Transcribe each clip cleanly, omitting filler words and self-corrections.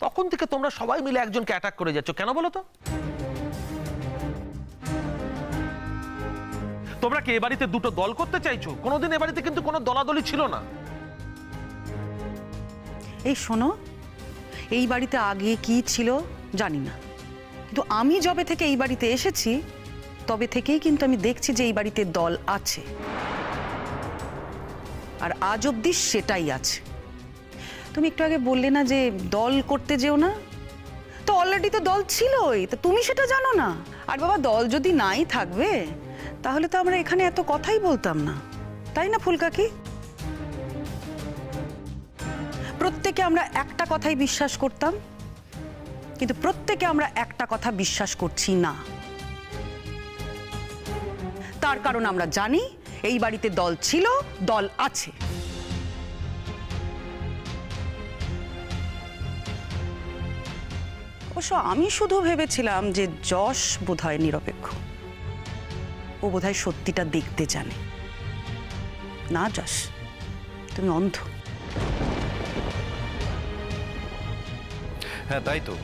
তখন থেকে তোমরা সবাই মিলে একজনকে অ্যাটাক করে যাচ্ছ, কেন বলো তো? তোমরা কি এ বাড়িতে দুটো দল করতে চাইছো? কোনোদিন এ বাড়িতে কিন্তু কোনো দলাদলি ছিল না। এই শোনো, এই বাড়িতে আগে কি ছিল জানি না, কিন্তু আমি যবে থেকে এই বাড়িতে এসেছি তবে থেকেই কিন্তু আমি দেখছি যে এই বাড়িতে দল আছে, আর আজ অবধি সেটাই আছে। তুমি একটু আগে বললে না যে দল করতে যেও না, তো অলরেডি তো দল ছিলই, তো তুমি সেটা জানো না? আর বাবা, দল যদি নাই থাকবে তাহলে তো আমরা এখানে এত কথাই বলতাম না, তাই না ফুলকাকি? প্রত্যেকে আমরা একটা কথাই বিশ্বাস করতাম, কিন্তু প্রত্যেকে আমরা একটা কথা বিশ্বাস করছি না। তার কারণ আমরা জানি এই বাড়িতে দল ছিল, দল আছে। অবশ্য আমি শুধু ভেবেছিলাম যে যশ বোধহয় নিরপেক্ষ, ও বোধহয় সত্যিটা দেখতে জানে। না যশ, তুমি অন্ধ। হ্যাঁ তাই তো,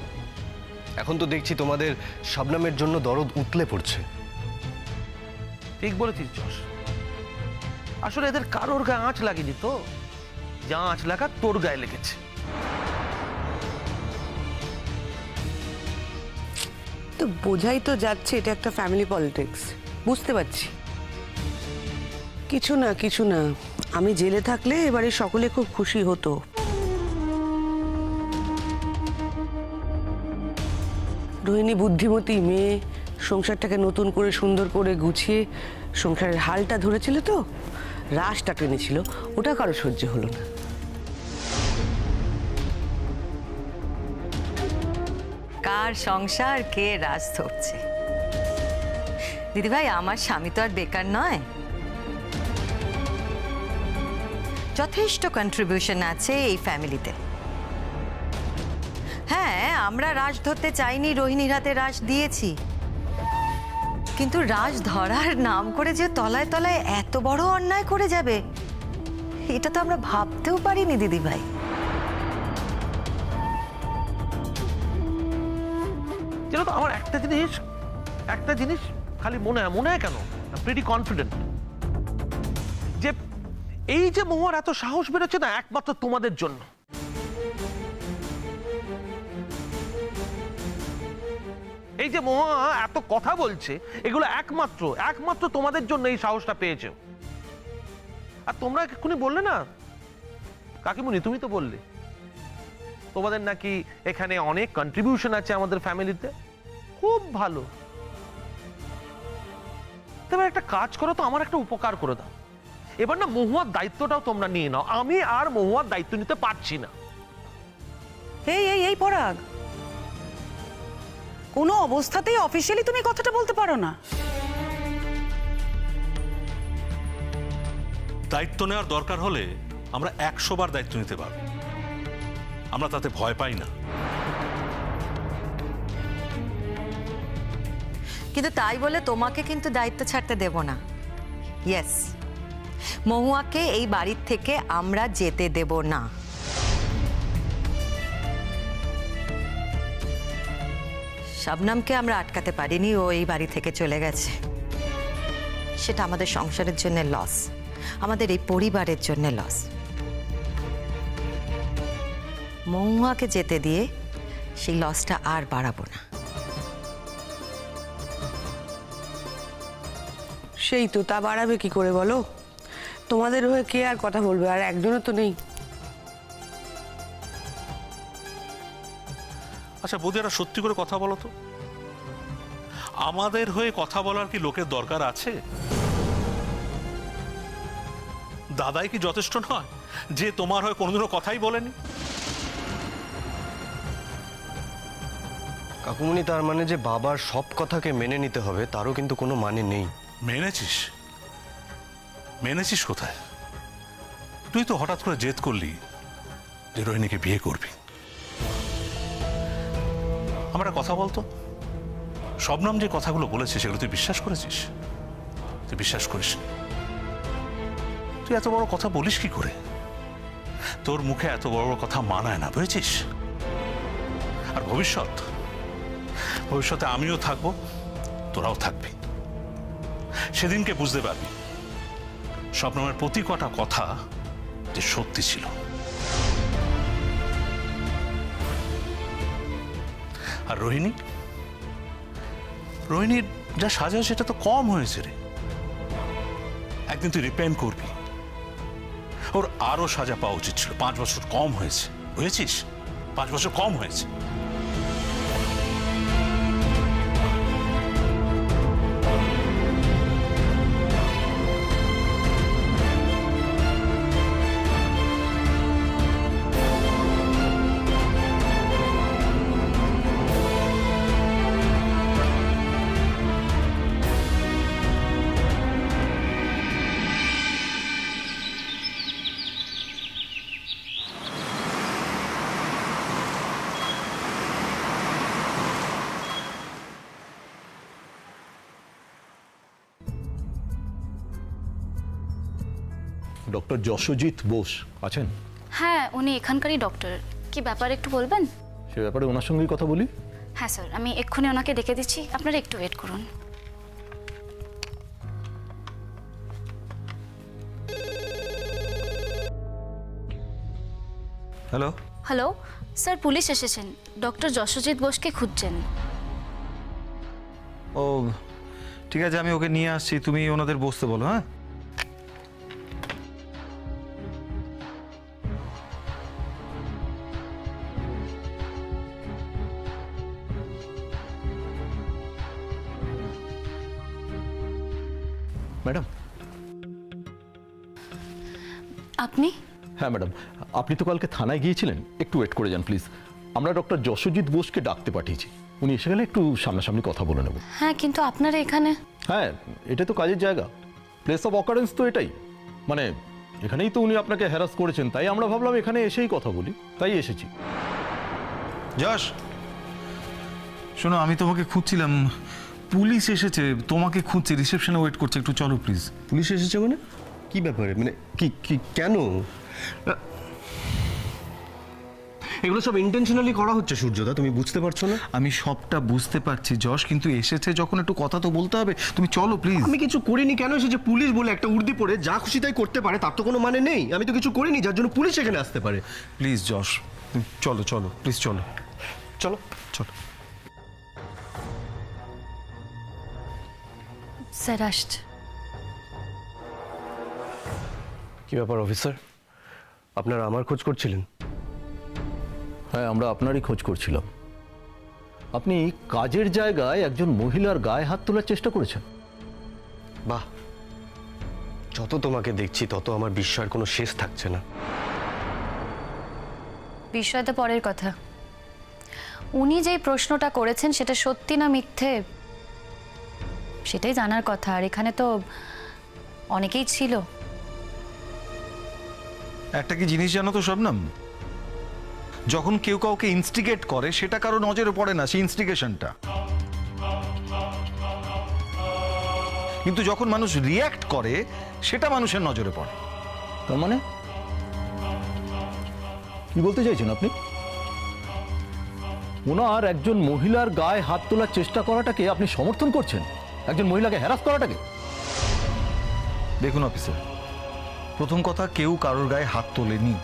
এখন তো দেখছি তোমাদের শবনমের জন্য দরদ উতলে পড়ছে। ঠিক বলেছিস যশ, আসলে এদের কারোর গায়ে আঁচ লাগেনি, তো যা আঁচ লাগা তোর গায়ে লেগেছে। তো বোঝাই তো যাচ্ছে এটা একটা ফ্যামিলি পলিটিক্স, বুঝতে পারছি। কিছু না, আমি জেলে থাকলে এবারে সকলে খুব খুশি হতো। রোহিণী বুদ্ধিমতী মেয়ে, সংসারটাকে নতুন করে সুন্দর করে গুছিয়ে সংসারের হালটা ধরেছিল, তো রাশটা টেনেছিল, ওটা কারো সহ্য হলো না। কার সংসার কে রাজ ধরছে? দিদিভাই, আমার স্বামী তো আর বেকার নয়, যথেষ্ট কন্ট্রিবিউশন আছে এই ফ্যামিলিতে। হ্যাঁ, আমরা রাজ ধরতে চাইনি, রোহিণীর হাতে রাজ দিয়েছি, কিন্তু রাজ ধরার নাম করে যে তলায় তলায় এত বড় অন্যায় করে যাবে এটা তো আমরা ভাবতেও পারিনি দিদিভাই। জানো তো, আমার একটা জিনিস খালি মনে হয় কেন, প্রিটি কনফিডেন্ট যে এই যে মহুয়ার এত সাহস বেরোচ্ছে না, একমাত্র তোমাদের জন্য। এই যে মহুয়া এত কথা বলছে, এগুলো একমাত্র তোমাদের জন্য এই সাহসটা পেয়েছে। আর তোমরা এক্ষুনি বললে না কাকিমুনি, তুমি তো বললে তোমাদের নাকি এখানে অনেক কন্ট্রিবিউশন আছে আমাদের ফ্যামিলিতে, খুব ভালো। তবে একটা কাজ করো তো, আমার একটা উপকার করে দাও, এবার না মহুয়ার দায়িত্বটাও তোমরা নিয়ে নাও। আমি আর মহুয়ার দায়িত্ব নিতে পারছি না। এই পরাগ, কোনো অবস্থাতেই অফিসিয়ালি তুমি কথাটা বলতে পারো না? দায়িত্ব নেওয়ার দরকার হলে আমরা 100 বার দায়িত্ব নিতে পারব, আমরা তাতে ভয় পাই না। কিন্তু তাই বলে তোমাকে কিন্তু দায়িত্ব ছাড়তে দেব না। ইয়েস, মহুয়াকে এই বাড়ির থেকে আমরা যেতে দেব না। শবনমকে আমরা আটকাতে পারিনি, ও এই বাড়ি থেকে চলে গেছে। সেটা আমাদের সংসারের জন্য লস, আমাদের এই পরিবারের জন্য লস। মহুয়াকে যেতে দিয়ে সেই লসটা আর বাড়াবো না। সেই তো, তা বাড়াবে কি করে বলো? তোমাদের হয়ে কে আর কথা বলবে, আর একজনও তো নেই। আচ্ছা বৌদিরা, সত্যি করে কথা বলো তো, আমাদের হয়ে কথা বলার কি লোকের দরকার আছে? দাদাই কি যথেষ্ট নয় যে তোমার হয়ে কোনোদিনও কথাই বলেনি? কাকুমনি, তার মানে যে বাবার সব কথাকে মেনে নিতে হবে তারও কিন্তু কোনো মানে নেই। মেনেছিস কোথায়? তুই তো হঠাৎ করে জেদ করলি যে রোহিণীকে বিয়ে করবি। আমার একটা কথা বলতো, শবনম যে কথাগুলো বলেছে সেগুলো তুই বিশ্বাস করেছিস? তুই বিশ্বাস করিস? তুই এত বড় কথা বলিস কি করে? তোর মুখে এত বড় বড় কথা মানায় না, বুঝেছিস? আর ভবিষ্যতে আমিও থাকবো, তোরাও থাকবি। সেদিনকে বুঝতে পারবি স্বপ্নমের প্রতি কটা কথা যে সত্যি ছিল। আর রোহিণীর যা সাজা সেটা তো কম হয়েছে রে। একদিন তুই রিপেন্ট করবি, ওর আরো সাজা পাওয়া উচিত ছিল। 5 বছর কম হয়েছে, বুঝেছিস? 5 বছর কম হয়েছে। ডক্টর যশোজিৎ বোস আছেন? হ্যাঁ, উনি এখানকারই ডক্টর। কি ব্যাপার একটু বলবেন? সে ব্যাপারে ওনার সঙ্গেই কথা বলি। হ্যাঁ স্যার, আমি এক্ষুনি ওনাকে ডেকে দিচ্ছি, আপনারা একটু ওয়েট করুন। হ্যালো, হ্যালো স্যার, পুলিশ এসেছেন, ডক্টর যশোজিৎ বোসকে খুঁজছেন। ও ঠিক আছে, আমি ওকে নিয়ে আসছি, তুমি ওনাদের বসতে বলো। হ্যাঁ, ম্যাডাম। আপনি? হ্যাঁ ম্যাডাম, আপনি তো কালকে থানায় গিয়েছিলেন, একটু ওয়েট করে যান প্লিজ। আমরা ডক্টর যশোজিৎ বোসকে ডাকতে পাঠিয়েছি, উনি এসে গেলে একটু সামনাসামনি কথা বলে নেব। হ্যাঁ, কিন্তু আপনারা এখানে? হ্যাঁ, এটা তো কাজের জায়গা, প্লেস অফ অকারেন্স তো এটাই। মানে এখানেই তো উনি আপনাকে হ্যারাস করেছেন, তাই আমরা ভাবলাম এখানে এসেই কথা বলি, তাই এসেছি। যশ শোনো, আমি তোমাকে খুঁজছিলাম, পুলিশ এসেছে, তোমাকে খুঁজছে, রিসেপশনে ওয়েট করছে, একটু চলো প্লিজ। পুলিশ এসেছে মানে কি ব্যাপারে, মানে কি কেন? এগুলো সব ইন্টেনশনালি করা হচ্ছে সূর্যদা, তুমি বুঝতে পারছো না? আমি সবটা বুঝতে পারছি যশ, কিন্তু এসেছে যখন একটু কথা তো বলতে হবে, তুমি চলো প্লিজ। আমি কিছু করিনি, কেন এসেছে? পুলিশ বলে একটা উর্দি পরে যা খুশি তাই করতে পারে, তার তো কোনো মানে নেই। আমি তো কিছু করিনি যার জন্য পুলিশ এখানে আসতে পারে। প্লিজ যশ, চলো চলো প্লিজ, চলো চলো চলো। স্যার আসছে। কি ব্যাপার অফিসার, আপনারা আমার খোঁজ করছিলেন? হ্যাঁ, আমরা আপনারই খোঁজ করছিলাম। আপনি কাজের জায়গায় একজন মহিলার গায়ে হাত তোলার চেষ্টা করেছেন। বাহ, যত তোমাকে দেখছি তত আমার বিস্ময়ের কোনো শেষ থাকছে না। বিষয় তো পরের কথা, উনি যেই প্রশ্নটা করেছেন সেটা সত্যি না মিথ্যে সেটাই জানার কথা। আর এখানে তো অনেকেই ছিল। একটা কি জিনিস জানো তো শবনম, যখন কেউ কাউকে ইনস্টিগেট করে সেটা কারো নজরে পড়ে না, সেই ইনস্টিগেশনটা। কিন্তু যখন মানুষ রিয়্যাক্ট করে সেটা মানুষের নজরে পড়ে। তার মানে কি বলতে চাইছেন আপনি? ওনার একজন মহিলার গায়ে হাত তোলার চেষ্টা করাটাকে আপনি সমর্থন করছেন, একজন মহিলাকে হ্যারাস করাটাকে? দেখুন অফিসার, প্রথম কথা, কেউ কারোর গায়ে হাত তোলেনি,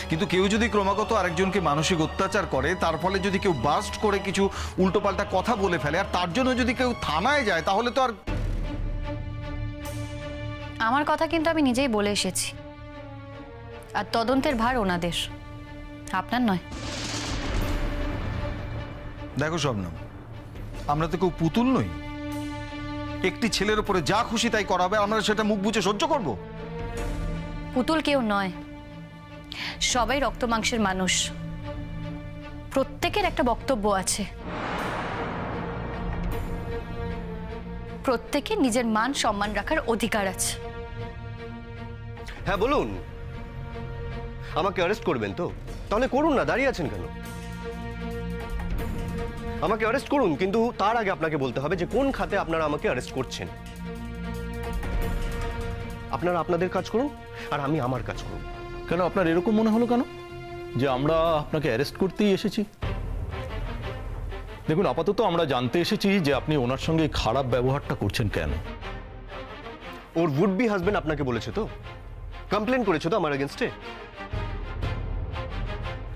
কিন্তু কেউ যদি ক্রমাগত আরেকজনকে মানসিক অত্যাচার করে, তার ফলে যদি কেউ বাস্ট করে কিছু উল্টোপাল্টা কথা বলে ফেলে, আর তার জন্য যদি কেউ থানায় যায়, তাহলে তো আর। আমার কথা কিন্তু আমি নিজেই বলে এসেছি, আর তদন্তের ভার ওনাদের, আপনার নয়। দেখো শবনম, আমরা তো কেউ পুতুল নই। একটি ছেলের উপরে যা খুশি তাই করা হবে, আমরা সেটা মুখ বুজে সহ্য করব? পুতুল কেউ নয়, সবাই রক্ত মাংসের মানুষ, প্রত্যেকের একটা বক্তব্য আছে, প্রত্যেকের নিজের মান সম্মান রাখার অধিকার আছে। হ্যাঁ বলুন, আমাকে অ্যারেস্ট করবেন তো? তাহলে করুন না, দাঁড়িয়ে আছেন কেন? আমাকে অ্যারেস্ট করুন, কিন্তু তার আগে আপনাকে বলতে হবে যে কোন খাতে আপনারা আমাকে অ্যারেস্ট করছেন। আপনারা আপনাদের কাজ করুন আর আমি আমার কাজ করব। কেন আপনার এরকম মনে হলো কেন? যে আমরা আপনাকে অ্যারেস্ট করতেই এসেছি? দেখুন, আপাতত আমরা জানতে এসেছি যে আপনি ওনার সঙ্গে এই খারাপ ব্যবহারটা করছেন কেন। ওর উড বি হাজবেন্ড আপনাকে বলেছে তো, কমপ্লেন করেছে তো আমার এগেনস্টে,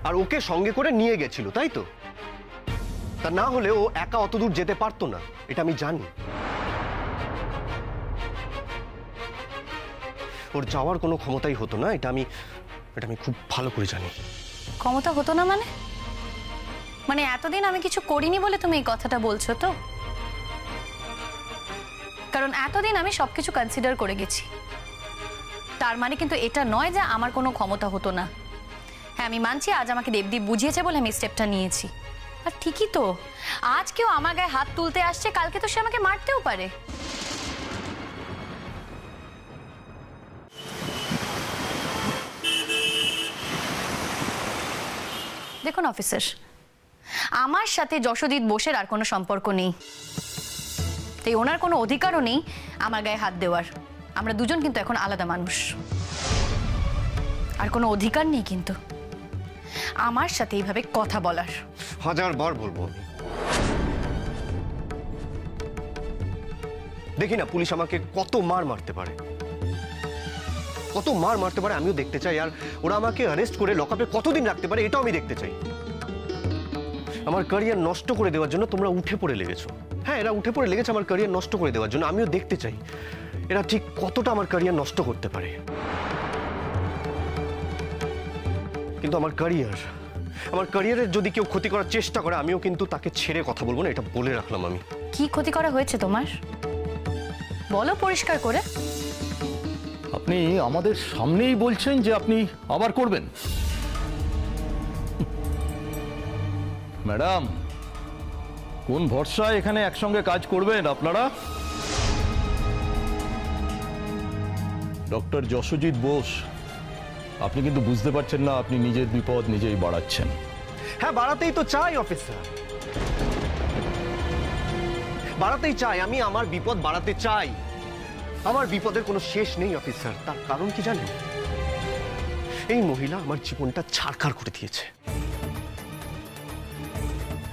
আর ওকে সঙ্গে করে নিয়ে গেছিল, তাই তো? তা না হলে ও একা অত দূর যেতে পারতো না, এটা আমি জানি। ওর যাওয়ার কোনো ক্ষমতাই হতো না, এটা আমি খুব ভালো করে জানি। ক্ষমতা হতো না মানে? মানে এতদিন আমি কিছু করিনি বলে তুমি এই কথাটা বলছো তো? কারণ এতদিন আমি সবকিছু কনসিডার করে গেছি, তার মানে কিন্তু এটা নয় যে আমার কোনো ক্ষমতা হতো না। হ্যাঁ, আমি মানছি আজ আমাকে দেবদীপ বুঝিয়েছে বলে আমি স্টেপটা নিয়েছি। আর ঠিকই তো, আজ কেউ আমার গায়ে হাত তুলতে আসছে, কালকে তো সে আমাকে মারতেও পারে। দেখুন অফিসার, আমার সাথে যশোজিৎ বোসের আর কোনো সম্পর্ক নেই, তাই ওনার কোনো অধিকারও নেই আমার গায়ে হাত দেওয়ার। আমরা দুজন কিন্তু এখন আলাদা মানুষ, আর কোনো অধিকার নেই কিন্তু আমার সাথে এইভাবে কথা বলার। 1000 বার বলবো আমি। দেখি না পুলিশ আমাকে কত মার মারতে পারে, কত মার মারতে পারে আমিও দেখতে চাই। আর ওরা আমাকে অ্যারেস্ট করে লকআপে কতদিন রাখতে পারে এটাও আমি দেখতে চাই। আমার ক্যারিয়ার নষ্ট করে দেওয়ার জন্য তোমরা উঠে পড়ে লেগেছো। হ্যাঁ, এরা উঠে পড়ে লেগেছে আমার ক্যারিয়ার নষ্ট করে দেওয়ার জন্য। আমিও দেখতে চাই এরা ঠিক কতটা আমার ক্যারিয়ার নষ্ট করতে পারে। কিন্তু আমার ক্যারিয়ারের যদি কেউ ক্ষতি করার চেষ্টা করে, আমিও কিন্তু তাকে ছেড়ে কথা বলবো না, এটা বলে রাখলাম আমি। কি ক্ষতি করা হয়েছে তোমার? বলো পরিষ্কার করে। আপনি আমাদের সামনেই বলছেন যে আপনি আবার করবেন। ম্যাডাম, কোন ভরসায় এখানে একসঙ্গে কাজ করবেন আপনারা? ডক্টর যশোজিৎ বোস, আপনি কিন্তু বুঝতে পারছেন না আপনি নিজের বিপদ নিজেই বাড়াচ্ছেন। হ্যাঁ, বাড়াতেই তো চাই অফিসার, বাড়াতেই চাই। আমি আমার বিপদ বাড়াতে চাই। আমার বিপদের কোনো শেষ নেই অফিসার। তার কারণ কি জানেন? এই মহিলা আমার জীবনটা ছারখার করে দিয়েছে।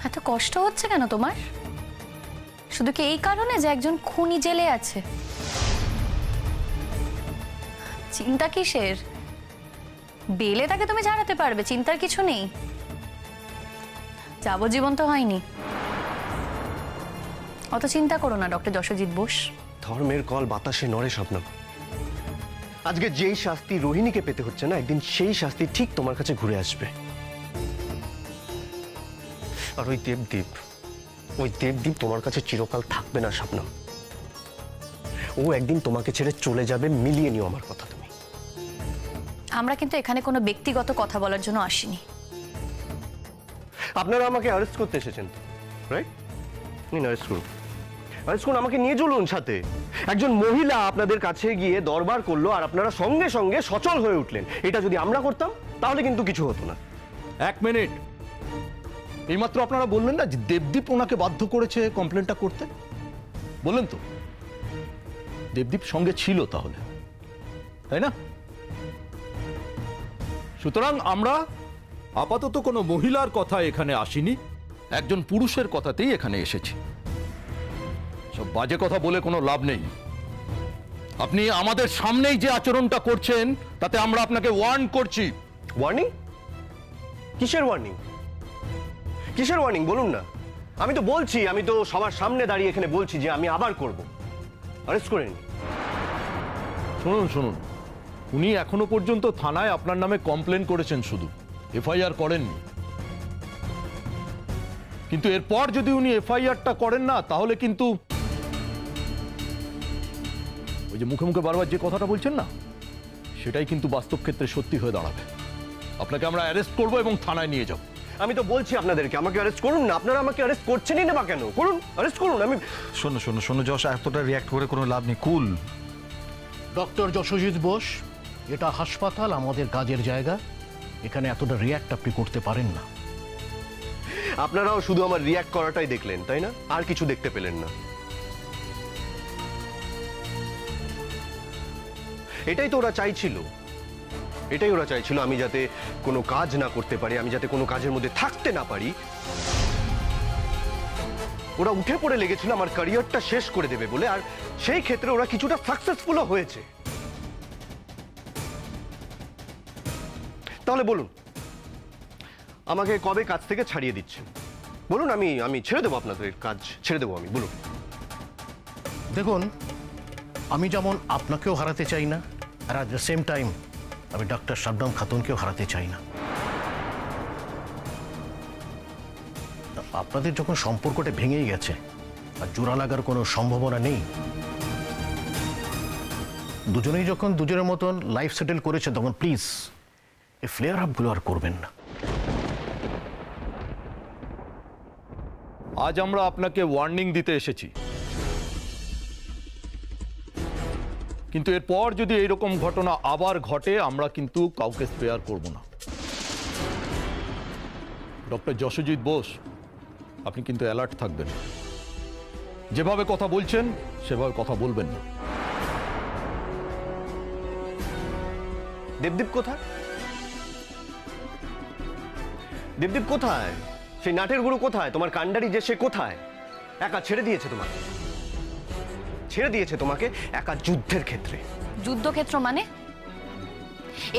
এত কষ্ট হচ্ছে কেন তোমার? শুধু কি এই কারণে যে একজন খুনি জেলে আছে? চিন্তা কিসের? বেলে তাকে তুমি ঝাড়াতে পারবে, চিন্তার কিছু নেই। যাবজ্জীবন তো হয়নি, অত চিন্তা করো না ডক্টর যশোজিৎ বোস। ধর্মের কল বাতাসে নড়ে স্বপ্নম। আজকে যেই শাস্তি রোহিণীকে পেতে হচ্ছে না, একদিন সেই শাস্তি ঠিক তোমার কাছে ঘুরে আসবে। আর ওই দেবদীপ তোমার কাছে চিরকাল থাকবে না স্বপ্নম। ও একদিন তোমাকে ছেড়ে চলে যাবে, মিলিয়ে নিও আমার কথা তুমি। আমরা কিন্তু এখানে কোনো ব্যক্তিগত কথা বলার জন্য আসিনি। আপনারা আমাকে অ্যারেস্ট করতে এসেছেন, রাইট? নিন, অ্যারেস্ট করুন, অ্যারেস্ট করুন, আমাকে নিয়ে চলুন সাথে। একজন মহিলা আপনাদের কাছে গিয়ে দরবার করলো আর আপনারা সঙ্গে সঙ্গে সচল হয়ে উঠলেন। এটা যদি আমরা করতাম তাহলে কিন্তু কিছু হতো না। এক মিনিট, এইমাত্র আপনারা বললেন না যে দেবদীপ ওনাকে বাধ্য করেছে কমপ্লেনটা করতে, বললেন তো? দেবদীপ সঙ্গে ছিল তাহলে, তাই না? সুতরাং আমরা আপাতত কোনো মহিলার কথা এখানে আসিনি, একজন পুরুষের কথাতেই এখানে এসেছি। সব বাজে কথা বলে কোনো লাভ নেই। আপনি আমাদের সামনেই যে আচরণটা করছেন তাতে আমরা আপনাকে ওয়ার্ন করছি। ওয়ার্নিং? কিসের ওয়ার্নিং? কিসের ওয়ার্নিং বলুন না। আমি তো বলছি, আমি তো সবার সামনে দাঁড়িয়ে এখানে বলছি যে আমি আবার করব। অ্যারেস্ট করে নিন। শুনুন শুনুন, উনি এখনো পর্যন্ত থানায় আপনার নামে কমপ্লেন করেছেন, শুধু এফআইআর করেননি। কিন্তু এরপর যদি উনি এফআইআরটা করেন না, তাহলে কিন্তু ওই যে মুখে মুখে বারবার যে কথাটা বলছেন না, সেটাই কিন্তু বাস্তব ক্ষেত্রে সত্যি হয়ে দাঁড়াবে। আপনাকে আমরা অ্যারেস্ট করব এবং থানায় নিয়ে যাব। আমি তো বলছি আপনাদেরকে আমাকে অ্যারেস্ট করুন না। আপনারা আমাকে অ্যারেস্ট করছেনই না বা কেন? করুন, অ্যারেস্ট করুন। আমি শোনো যশ, এতটা রিয়াক্ট করে কোনো লাভ নেই। কুল। ডক্টর যশোজিৎ বোস, এটা হাসপাতাল, আমাদের কাজের জায়গা। এখানে এতটা রিয়াক্ট আপনি করতে পারেন না। আপনারাও শুধু আমার রিয়াক্ট করাটাই দেখলেন, তাই না? আর কিছু দেখতে পেলেন না। এটাই তো ওরা চাইছিল। এটাই ওরা চাইছিল, আমি যাতে কোনো কাজ না করতে পারি, আমি যাতে কোনো কাজের মধ্যে থাকতে না পারি। ওরা উঠে পড়ে লেগেছিল আমার ক্যারিয়ারটা শেষ করে দেবে বলে, আর সেই ক্ষেত্রে ওরা কিছুটা সাকসেসফুলও হয়েছে। তাহলে বলুন, আমাকে কবে কাজ থেকে ছাড়িয়ে দিচ্ছেন বলুন? আমি ছেড়ে দেবো, আপনাদের কাজ ছেড়ে দেবো আমি, বলুন। দেখুন, আমি যেমন আপনাকেও হারাতে চাই না, আর অ্যাট দ্য সেম টাইম আমি ডক্টর শবনম খাতুনকেও হারাতে চাই না। আপনাদের যখন সম্পর্কটা ভেঙেই গেছে আর জোড়া লাগার কোনো সম্ভাবনা নেই, দুজনেই যখন দুজনের মতন লাইফ সেটেল করেছে, তখন প্লিজ এই ফ্লেয়ার আপগুলো আর করবেন না। আজ আমরা আপনাকে ওয়ার্নিং দিতে এসেছি, কিন্তু এরপর যদি এইরকম ঘটনা আবার ঘটে আমরা কিন্তু কাউকে স্পেয়ার করব না। ডক্টর যশোজিৎ বোস, আপনি কিন্তু অ্যালার্ট থাকবেন। যেভাবে কথা বলছেন সেভাবে কথা বলবেন না। দেবদীপ কোথায়? দেবদীপ কোথায়? সেই নাটের গুরু কোথায়? তোমার কাণ্ডারি যে, সে কোথায়? একা ছেড়ে দিয়েছে তোমাকে, ছেড়ে দিয়েছে তোমাকে একা যুদ্ধের ক্ষেত্রে। যুদ্ধক্ষেত্র মানে?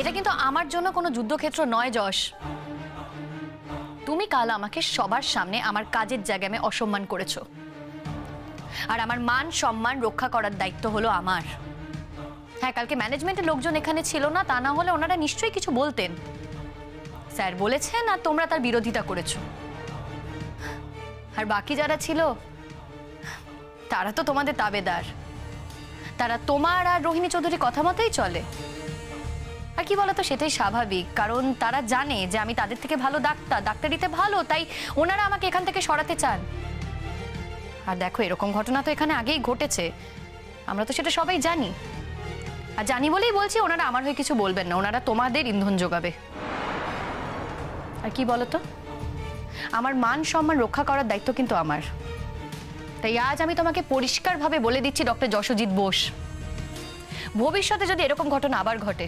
এটা কিন্তু আমার জন্য কোনো যুদ্ধক্ষেত্র নয় যশ। তুমি কাল আমাকে সবার সামনে আমার কাজের জায়গায় আমি অসম্মান করেছো, আর আমার মান সম্মান রক্ষা করার দায়িত্ব হলো আমার। হ্যাঁ, কালকে ম্যানেজমেন্টের লোকজন এখানে ছিল না, তা না হলে ওনারা নিশ্চয়ই কিছু বলতেন। স্যার বলেছেন আর তোমরা তার বিরোধিতা করেছো, আর বাকি যারা ছিল তারা তো তোমাদের তাবেদার। তারা তোমার আর রোহিণী চৌধুরী কথা মতোই চলে। আর কি বলতো, সেটাই স্বাভাবিক, কারণ তারা জানে যে আমি তাদের থেকে ভালো ডাক্তারিতে ভালো, তাই ওনারা আমাকে এখান থেকে সরাতে চান। আর দেখো, এরকম ঘটনা তো এখানে আগেই ঘটেছে, আমরা তো সেটা সবাই জানি। আর জানি বলেই বলছি, ওনারা আমার হয়ে কিছু বলবেন না, ওনারা তোমাদের ইন্ধন যোগাবে। আর কি বলতো, আমার মান সম্মান রক্ষা করার দায়িত্ব কিন্তু আমার। তাই আজ আমি তোমাকে পরিষ্কারভাবে বলে দিচ্ছি ডক্টর যশোজিৎ বোস, ভবিষ্যতে যদি এরকম ঘটনা আবার ঘটে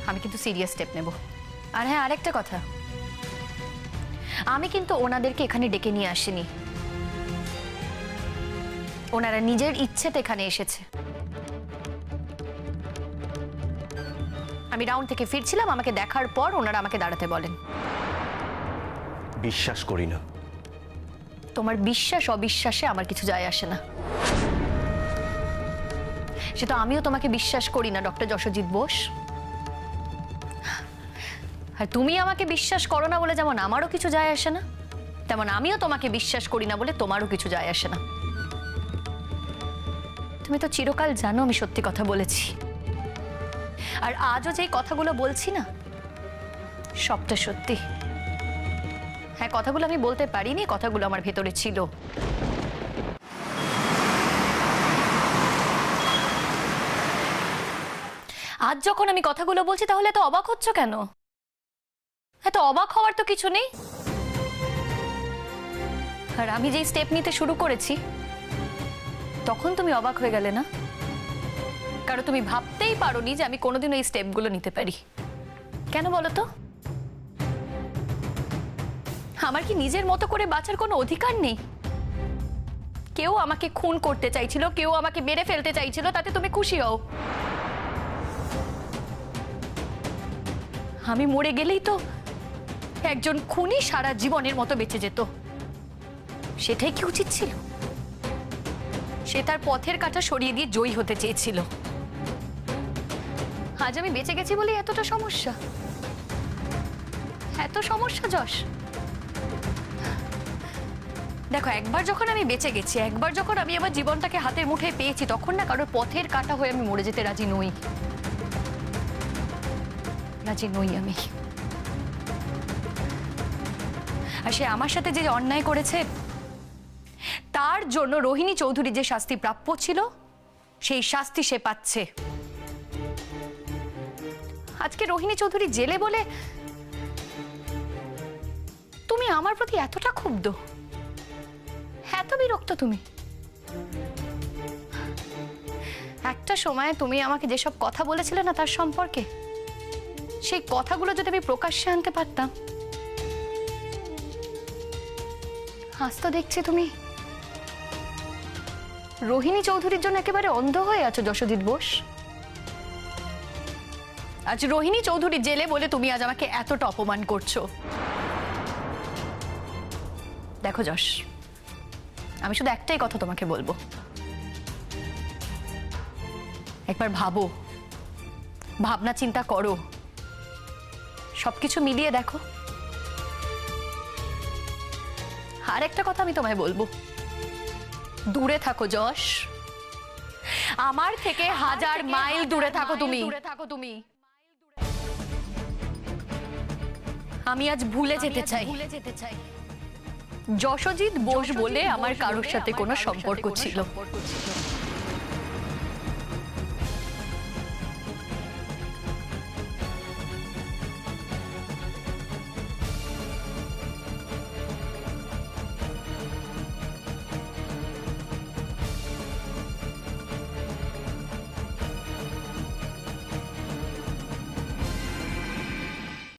আমি কিন্তু সিরিয়াস স্টেপ নেব। আর হ্যাঁ, আরেকটা কথা, আমি কিন্তু ওনাদেরকে এখানে ডেকে নিয়ে আসিনি, ওনারা নিজের ইচ্ছেতে এখানে এসেছে। আমি রাউন্ড থেকে ফিরছিলাম, আমাকে দেখার পর ওনারা আমাকে দাঁড়াতে বলেন। বিশ্বাস করি না। তোমার বিশ্বাস অবিশ্বাসে আমার কিছু যায় আসে না, সেটা আমিও তোমাকে বিশ্বাস করি না ডক্টর যশোজিৎ বোস। আর তুমি আমাকে বিশ্বাস করো না বলে যেমন আমারও কিছু যায় আসে না, তেমন আমিও তোমাকে বিশ্বাস করি না বলে তোমারও কিছু যায় আসে না। তুমি তো চিরকাল জানো আমি সত্যি কথা বলেছি, আর আজও যেই কথাগুলো বলছি না সবটা সত্যি। হ্যাঁ, কথাগুলো আমি বলতে পারিনি, কথাগুলো আমার ভেতরে ছিল। আজ যখন আমি কথাগুলো বলছি তাহলে এত অবাক হচ্ছ কেন? এত অবাক হওয়ার তো কিছু নেই। আর আমি যেই স্টেপ নিতে শুরু করেছি তখন তুমি অবাক হয়ে গেলে না, কারণ তুমি ভাবতেই পারোনি যে আমি কোনোদিনও এই স্টেপগুলো নিতে পারি। কেন বলো তো? আমার কি নিজের মতো করে বাঁচার কোনো অধিকার নেই? কেউ আমাকে খুন করতে চাইছিল, কেউ আমাকে মেরে ফেলতে চাইছিল, তাতে তুমি খুশি হও? আমি মরে গেলেই তো একজন খুনি সারা জীবনের মতো বেঁচে যেত, সেটাই কি উচিত ছিল? সে তার পথের কাঁটা সরিয়ে দিয়ে জয়ী হতে চেয়েছিল। আজ আমি বেঁচে গেছি বলে এতটা সমস্যা, এত সমস্যা যশ। দেখো, একবার যখন আমি বেঁচে গেছি, একবার যখন আমি আমার জীবনটাকে হাতের মুঠোয় পেয়েছি, তখন না কারোর পথের কাঁটা হয়ে আমি মরে যেতে রাজি নই, রাজি নই আমি। আর সে আমার সাথে যে অন্যায় করেছে তার জন্য রোহিণী চৌধুরী যে শাস্তি প্রাপ্য ছিল সেই শাস্তি সে পাচ্ছে। আজকে রোহিণী চৌধুরী জেলে বলে তুমি আমার প্রতি এতটা ক্ষুব্ধ, এত বিরক্ত তুমি? একটা সময় তুমি আমাকে যেসব কথা বলেছিলে না তার সম্পর্কে, সেই কথাগুলো যদি আমি প্রকাশ্যে আনতে পারতাম। আজ তো দেখছি তুমি রোহিণী চৌধুরীর জন্য একেবারে অন্ধ হয়ে আছো যশোজিৎ বোস। আজ রোহিণী চৌধুরী জেলে বলে তুমি আজ আমাকে এতটা অপমান করছো। দেখো যশ, আমি শুধু একটাই কথা তোমাকে বলবো, একবার ভাবো, ভাবনা চিন্তা করো, সবকিছু মিলিয়ে দেখো। আর একটা কথা আমি তোমায় বলবো, দূরে থাকো যশ, আমার থেকে 1000 মাইল দূরে থাকো তুমি। আমি আজ ভুলে যেতে চাই যশোজিৎ বোস বলে আমার কারোর সাথে কোনো সম্পর্ক ছিল।